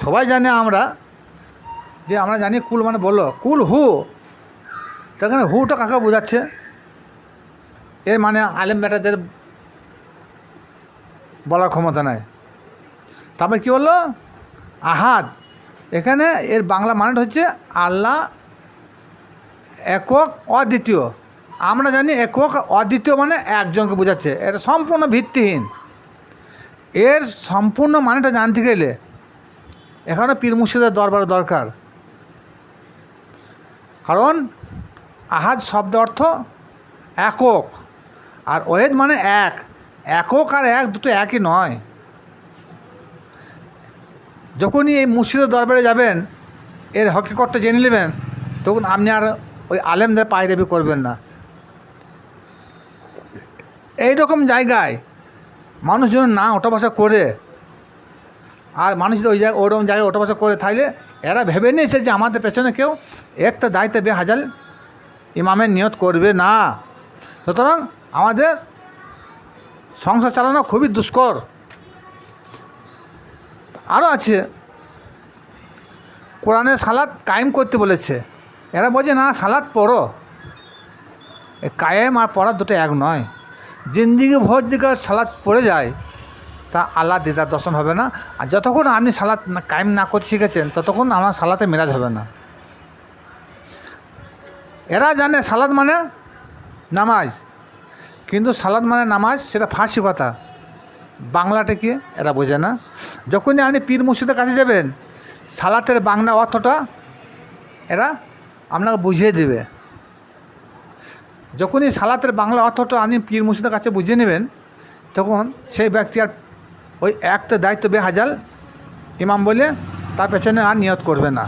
সবাই জানে আমরা জানি কুল মানে বলো, কুল হু, তার হুটা কাকে বোঝাচ্ছে? এর মানে আলেম বেটাদের বলার ক্ষমতা নাই। তারপরে কী বললো? আহাদ। এখানে এর বাংলা মানেটা হচ্ছে আল্লাহ একক অদ্বিতীয়। আমরা জানি একক অদ্বিতীয় মানে একজনকে বোঝাচ্ছে, এটা সম্পূর্ণ ভিত্তিহীন। এর সম্পূর্ণ মানেটা জানতে গেলে এখানে পীর মুর্শিদের দরবার দরকার। কারণ আহাদ শব্দ অর্থ একক, আর ওয়েদ মানে এক। একক আর এক দুটো একই নয়। যখনই এই মুর্শিদের দরবারে যাবেন, এর হকিকতটা জেনে নেবেন, তখন আপনি আর ওই আলেমদের পায়রাবি করবেন না। এই রকম জায়গায় মানুষ যেন না ওঠা বসা করে, আর মানুষ যদি ওরকম জায়গায় ওঠা বসা করে, তাইলে এরা ভেবে নিয়েছে যে আমাদের পেছনে কেউ একটা দায়িত্বে বেহাজাল ইমামের নিয়ত করবে না। সুতরাং আমাদের সংসার চালানো খুবই দুষ্কর। আরও আছে, কোরআনে সালাত কায়েম করতে বলেছে, এরা বলছে না সালাত পড়ো। কায়েম আর পড়ার দুটো এক নয়। জিন্দিগি ভোর দিকে সালাত পড়ে যায়, তা আল্লাহ দিদার দর্শন হবে না। আর যতক্ষণ আপনি সালাত কায়েম না করতে শিখেছেন, ততক্ষণ আমার সালাতে মেরাজ হবে না। এরা জানে সালাত মানে নামাজ, কিন্তু সালাত মানে নামাজ সেটা ফার্সি কথা, বাংলাটা কি এরা বোঝে না। যখনই আপনি পীর মুর্শিদের কাছে যাবেন, সালাতের বাংলা অর্থটা এরা আপনাকে বুঝিয়ে দেবে। যখনই সালাতের বাংলা অর্থটা আপনি পীর মুর্শিদের কাছে বুঝিয়ে নেবেন, তখন সেই ব্যক্তি আর ওই একটা দায়িত্ব বেহাজাল ইমাম বলে তার পেছনে আর নিয়ত করবে না।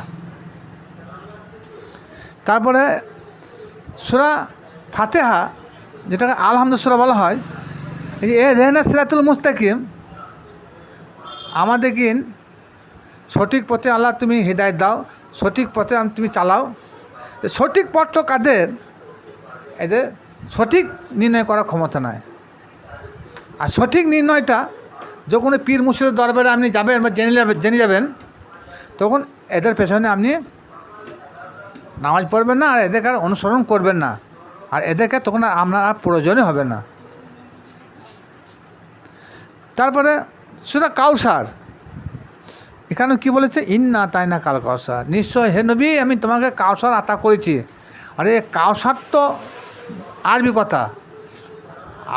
তারপরে সূরা ফাতিহা, যেটাকে আলহামদুলিল্লাহ সূরা বলা হয়, এই ইহদিনাস সিরাতুল মুস্তাকিম, আমাদেরকে সঠিক পথে আল্লাহ তুমি হিদায়াত দাও, সঠিক পথে তুমি চালাও। সঠিক পথ কাদের? এদের সঠিক নির্ণয় করার ক্ষমতা নাই। আর সঠিক নির্ণয়টা যখন পীর মুর্শিদের দরবারে আপনি যাবেন বা জেনে যাবেন, তখন এদের পেছনে আপনি নামাজ পড়বেন না, আর এদেরকে আর অনুসরণ করবেন না, আর এদেরকে তখন আপনার আর প্রয়োজনই হবে না। তারপরে সূরা কাউসার, এখানে কি বলেছে? ইন্না তাইনা কাল কাউসার, নিশ্চয় হে নবী আমি তোমাকে কাউসার আতা করেছি। আরে কাউসার তো আরবি কথা,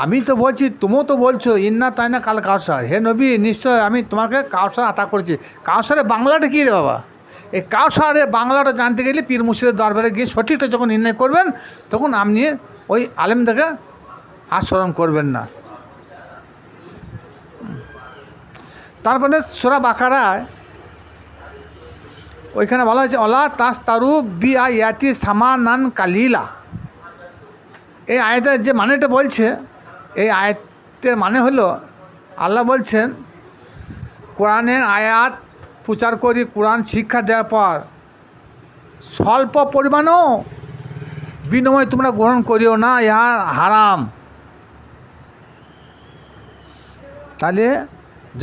আমি তো বলছি, তুমিও তো বলছো ইন্না তাইনা কাল কাউসার, হে নবী নিশ্চয় আমি তোমাকে কাউসার আতা করেছি। কাউসারের বাংলাটা কী রে বাবা? এই কাউসারের বাংলাটা জানতে গেলে পীর মুর্শিদের দরবারে গিয়ে সঠিকটা যখন নির্ণয় করবেন, তখন আপনি ওই আলেমদেরকে আর স্মরণ করবেন না। তারপরে সূরা বাকারায় ওইখানে বলা হয়েছে অলা তাস্তারু বি আয়াতি সামানান কালিলা। এই আয়াতের যে মানেটা বলছে, এই আয়াতের মানে হলো আল্লাহ বলছেন কোরআনের আয়াত প্রচার করি, কোরআন শিক্ষা দেওয়ার পর স্বল্প পরিমাণও বিনিময় তোমরা গ্রহণ করিও না, ইহা হারাম। তাহলে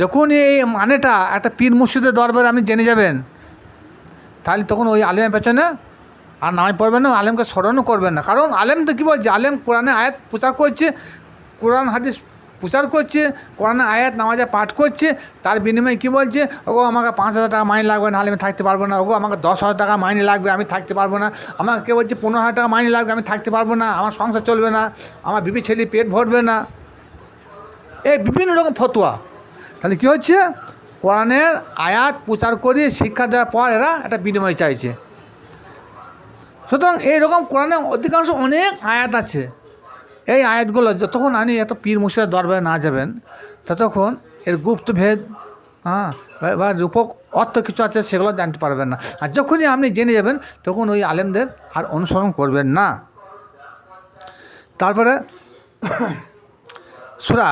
যখন এই মানেটা একটা পীর মুর্শিদের দরবারে আপনি জেনে যাবেন, তাহলে তখন ওই আলেমের পেছনে আর নামাজ পড়বেন না, আলেমকে স্মরণও করবেন না। কারণ আলেম তো কী বলছে? আলেম কোরআনে আয়াত প্রচার করছে, কোরআন হাদিস প্রচার করছে, কোরআনে আয়াত নামাজে পাঠ করছে, তার বিনিময়ে কী বলছে? ওগো আমাকে 5,000 টাকা মাইনে লাগবে, নাহলে আমি থাকতে পারবো না। ওগো আমাকে 10,000 টাকা মাইনে লাগবে, আমি থাকতে পারবো না। আমাকে কেউ বলছে 15,000 টাকা মাইনে লাগবে, আমি থাকতে পারবো না, আমার সংসার চলবে না, আমার বিবি ছেলে পেট ভরবে না। এই বিভিন্ন রকম ফতোয়া। তাহলে কী হচ্ছে? কোরআনের আয়াত প্রচার করে শিক্ষা দেওয়ার পর এরা একটা বিনিময় চাইছে। সুতরাং এইরকম কোরআনে অধিকাংশ অনেক আয়াত আছে। এই আয়াতগুলো যতক্ষণ আপনি একটা পীর মুর্শিদের দরবারে না যাবেন, ততক্ষণ এর গুপ্তভেদ বা রূপক অর্থ কিছু আছে সেগুলো জানতে পারবেন না। আর যখনই আপনি জেনে যাবেন, তখন ওই আলেমদের আর অনুসরণ করবেন না। তারপরে সূরা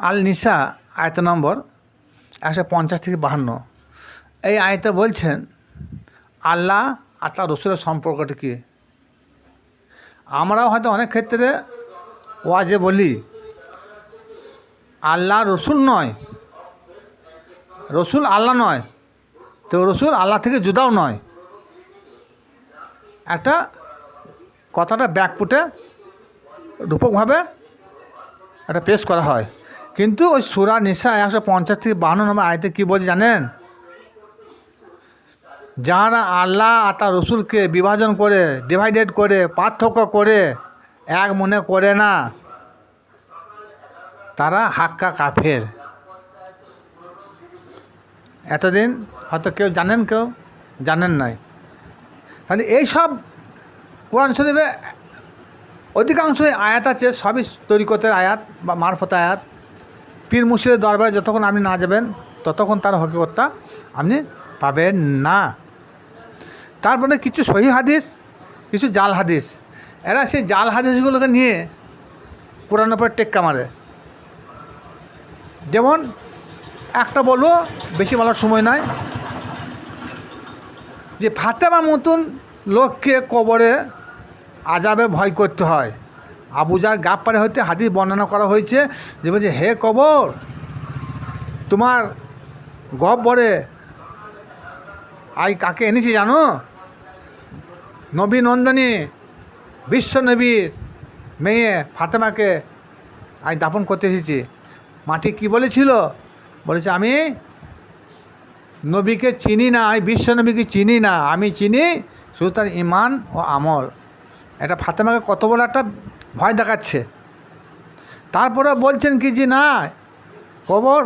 আল নিসা আয়াত নম্বর 150 থেকে 52, এই আয়াতে বলছেন আল্লাহ আর তার রসুলের সম্পর্কটা কী। আমরাও হয়তো অনেক ক্ষেত্রে ওয়াজে বলি আল্লাহ রসুল নয়, রসুল আল্লাহ নয়, তো রসুল আল্লাহ থেকে জুদাও নয়। একটা কথাটা ব্যাকফুটে রূপকভাবে একটা পেশ করা হয়। কিন্তু ওই সূরা নিসা 150 থেকে 52 নম্বর আয়াতে কী বলছে জানেন? যারা আল্লাহ আর তার রসুলকে বিভাজন করে, ডিভাইডেড করে, পার্থক্য করে এক মনে করে না, তারা হাক্কা কাফের। এতদিন হয়তো কেউ জানেন, কেউ জানেন নাই। তাহলে এইসব কোরআন শরীফে অধিকাংশই আয়াত আছে, সবই তরিকতের আয়াত বা মারফত আয়াত। পীর মুর্শিদের দরবারে যতক্ষণ আপনি না যাবেন ততক্ষণ তার হকিকতটা আপনি পাবেন না। তারপরে কিছু সহি হাদিস, কিছু জাল হাদিস, এরা সেই জাল হাদিসগুলোকে নিয়ে কোরআনের উপর টেক্কা মারে। যেমন একটা বলবো, বেশি বলার সময় নাই, যে ফাতেমার মতন লোককে কবরে আজাবে ভয় করতে হয়। আবু জার গাফফারে হইতে হাদিস বর্ণনা করা হয়েছে যে বলছে, হে কবর, তোমার গহ্বরে আই কাকে এনেছি জানো? নবী নন্দনী বিশ্ব নবীর মেয়ে ফাতেমাকে আই দাফন করতে এসেছি। মাটি কি বলেছিল? বলেছে, আমি নবীকে চিনি না, আমি বিশ্ব নবীকে চিনি না, আমি চিনি শুধু তার ইমান ও আমল। এটা ফাতেমাকে কত বড় একটা ভয় দেখাচ্ছে। তারপরে বলছেন কি যে না, কবর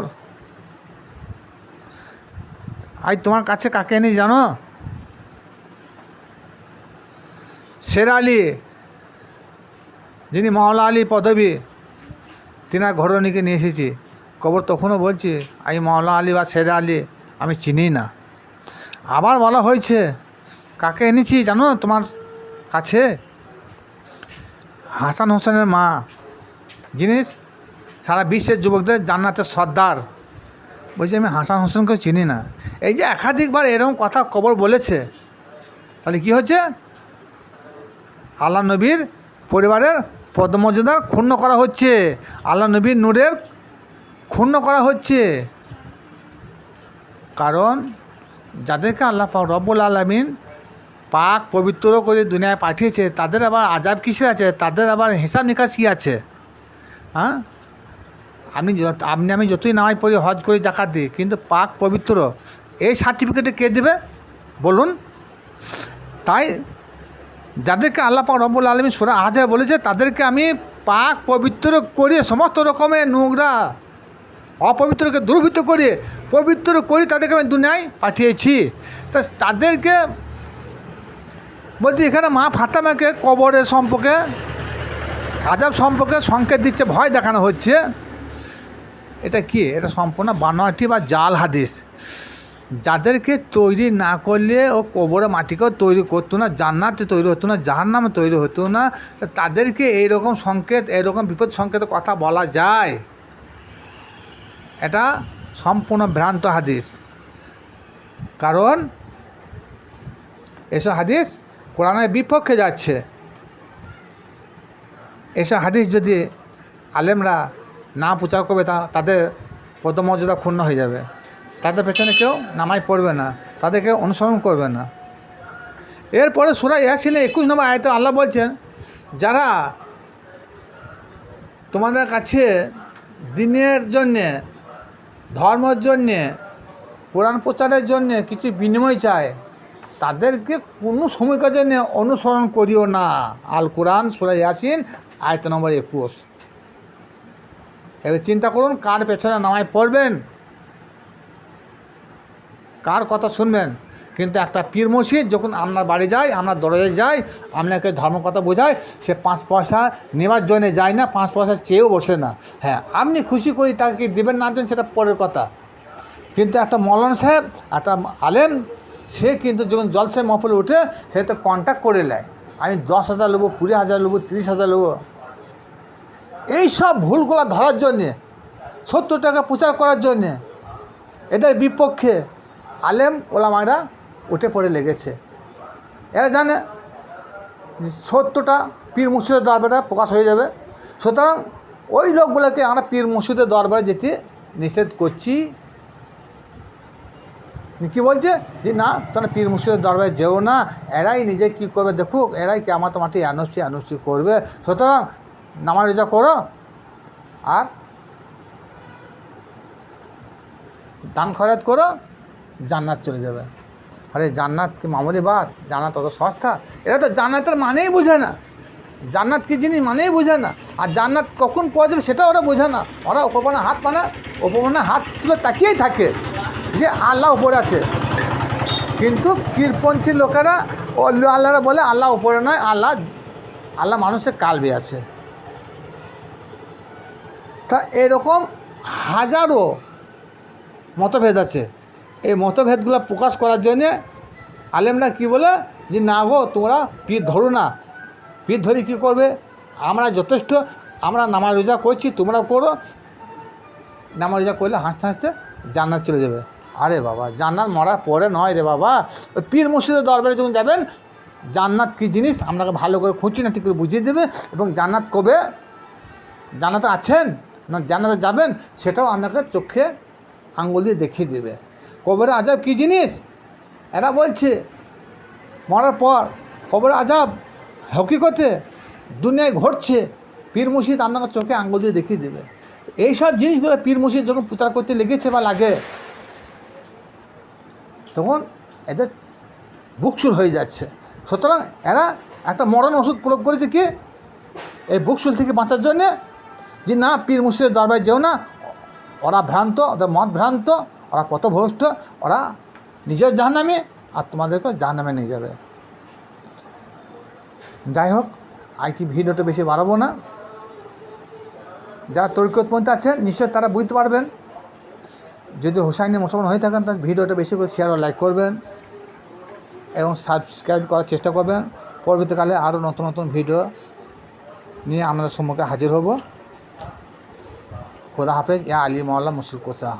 আজ তোমার কাছে কাকে এনে জানো? শের আলী, যিনি মাওলা আলী পদবী, তিনার ঘরণীকে নিয়ে এসেছি। কবর তখনও বলছে, আমি মাওলা আলী বা শের আলী আমি চিনি না। আবার বলা হয়েছে, কাকে এনেছি জানো তোমার কাছে? হাসান হোসেনের মা, যিনি সারা বিশ্বের যুবকদের জান্নাতের সর্দার, বলছে আমি হাসান হোসেনকেও চিনি না। এই যে একাধিকবার এরকম কথা কবর বলেছে, তাহলে কী হচ্ছে? আল্লাহ নবীর পরিবারের পদমর্যাদা ক্ষুণ্ণ করা হচ্ছে, আল্লাহ নবীর নূরের ক্ষুণ্ণ করা হচ্ছে। কারণ যাদেরকে আল্লাহ পাক রব্বুল আলামিন পাক পবিত্র করে দুনিয়ায় পাঠিয়েছে, তাদের আবার আজাব কিসে আছে? তাদের আবার হিসাব নিকাশ কী আছে? হ্যাঁ, আমি যতই নামাজ পড়ি, হজ করি, জাকাত দিই, কিন্তু পাক পবিত্র এই সার্টিফিকেটে কে দেবে বলুন? তাই যাদেরকে আল্লাহ পাক রব্বুল আলামিন সূরা আহজাবে বলেছে, তাদেরকে আমি পাক পবিত্র করে, সমস্ত রকমের নোংরা অপবিত্রকে দুর্বৃত্ত করে পবিত্র করে তাদেরকে আমি দুনিয়ায় পাঠিয়েছি। তা তাদেরকে বলছি, এখানে মা ফাতেমাকে কবরের সম্পর্কে, আজাব সম্পর্কে সংকেত দিচ্ছে, ভয় দেখানো হচ্ছে। এটা কি? এটা সম্পূর্ণ বানোয়াটি বা জাল হাদিস। যাদেরকে তৈরি না করলে ও কবরে মাটিকেও তৈরি করতো না, জান্নাতে তৈরি হতো না, জাহান্নামে তৈরি হতো না। তাদেরকে এইরকম সংকেত, এইরকম বিপদ সংকেতের কথা বলা যায়? এটা সম্পূর্ণ ভ্রান্ত হাদিস। কারণ এসব হাদিস কোরআনের বিপক্ষে যাচ্ছে। এসব হাদিস যদি আলেমরা না প্রচার করবে, তাদের পদমর্যাদা ক্ষুণ্ণ হয়ে যাবে। তাদের পেছনে কেউ নামাজ পড়বে না, তাদেরকে অনুসরণ করবে না। এরপরে সূরা ইয়াসিনে 21 নম্বর আয়াতে আল্লাহ বলছেন, যারা তোমাদের কাছে দিনের জন্যে, ধর্মের জন্যে, কোরআন প্রচারের জন্যে কিছু বিনিময় চায়, তাদেরকে কোনো সময়কার জন্য অনুসরণ করিও না। আল কোরআন সূরা ইয়াসিন আয়াত নম্বর 21। এবার চিন্তা করুন, কার পেছনে নামাজ পড়বেন, কার কথা শুনবেন? কিন্তু একটা পীর মুর্শিদ যখন আপনার বাড়ি যায়, আপনার দরজায় যায়, আপনাকে ধর্ম কথা বোঝায়, সে 5 পয়সা নেওয়ার জন্য যায় না, 5 পয়সা চেয়েও বসে না। হ্যাঁ, আপনি খুশি করি তাকে দেবেন না দেন সেটা পরের কথা। কিন্তু একটা মৌলানা সাহেব, একটা আলেম, সে কিন্তু যখন জলসায় মহফিলে উঠে, সে তো কন্ট্যাক্ট করে নেয়, আমি 10,000 নেবো, 20,000 নেবো, 30,000 নেবো। এইসব ভুলগুলো ধরার জন্যে, 70 টাকা প্রচার করার জন্যে, এদের বিপক্ষে আলেম ওলামারা উঠে পড়ে লেগেছে। এরা জানে যে সত্যটা পীর মুর্শিদের দরবারে প্রকাশ হয়ে যাবে। সুতরাং ওই লোকগুলোকে আমরা পীর মুর্শিদের দরবারে যেতে নিষেধ করছি। কী বলছে যে না তোমরা পীর মুর্শিদের দরবারে যেও না, এরাই নিজে কী করবে দেখুক, এরাই কেয়ামত মাটি আনুসি করবে, সুতরাং নামাজ রোজা করো আর দান খয়রাত করো, জান্নাত চলে যাবে। আরে জান্নাত কি মামুলি বাত? জান্নাত অত সস্তা? এরা তো জান্নাতের মানেই বোঝে না, জান্নাত কী জিনিস মানেই বোঝে না, আর জান্নাত কখন পাওয়া যাবে সেটা ওরা বোঝে না। ওরা ওপরখানে হাত তুলে তাকিয়েই থাকে যে আল্লাহ উপরে আছে, কিন্তু পীরপন্থী লোকেরা আল্লাহরা বলে আল্লাহ উপরে নয়, আল্লাহ মানুষের কালবে আছে। তা এরকম হাজারো মতভেদ আছে। এই মতভেদগুলো প্রকাশ করার জন্যে আলেমরা কি বলে যে না গো তোমরা পীর ধরো না, পীর ধরে কী করবে, আমরা যথেষ্ট, আমরা নামাজ রোজা করছি, তোমরা করো, নামাজ রোজা করলে হাসতে হাসতে জান্নাত চলে যাবে। আরে বাবা, জান্নাত মরার পরে নয় রে বাবা, ওই পীর মুর্শিদের দরবারে যখন যাবেন জান্নাত কী জিনিস আপনাকে ভালো করে খুঁটিনাটি করে বুঝিয়ে দেবে, এবং জান্নাত কবে, জান্নাতে আছেন না জান্নাতে যাবেন সেটাও আপনাকে চোখে আঙ্গুল দিয়ে দেখিয়ে দেবে। কবরে আজাব কী জিনিস এরা বলছে, মরার পর কবরে আজাব হকিকতে দুনিয়ায় ঘটছে, পীর মুর্শিদ আপনাকে চোখে আঙ্গুল দিয়ে দেখিয়ে দেবে। এইসব জিনিসগুলো পীর মুর্শিদ যখন প্রচার করতে লেগেছে বা লাগে, তখন এদের বুকশুল হয়ে যাচ্ছে। সুতরাং এরা একটা মরণ ওষুধ প্রয়োগ করেছে কি এই বুকশুল থেকে বাঁচার জন্যে, যে না পীর মুর্শিদের দরবারে যেও না, ওরা ভ্রান্ত, ওদের মত ভ্রান্ত, ওরা পথভ্রষ্ট, ওরা নিজের জাহান্নামে আর তোমাদেরকে জাহান্নামে নিয়ে যাবে। যাই হোক, কি ভিডিওটা বেশি বাড়াবো না। যারা তরিকতপন্থী আছেন নিশ্চয় তারা বুঝতে পারবেন, যদি হুসাইনি মুসলমান হয়ে থাকেন তাহলে ভিডিওটা বেশি করে শেয়ার ও লাইক করবেন এবং সাবস্ক্রাইব করার চেষ্টা করবেন। পরবর্তীকালে আরও নতুন নতুন ভিডিও নিয়ে আমাদের সম্মুখে হাজির হব। খোদা হাফেজ। ইয়া আলী মাওলানা মুশফিক কোসা।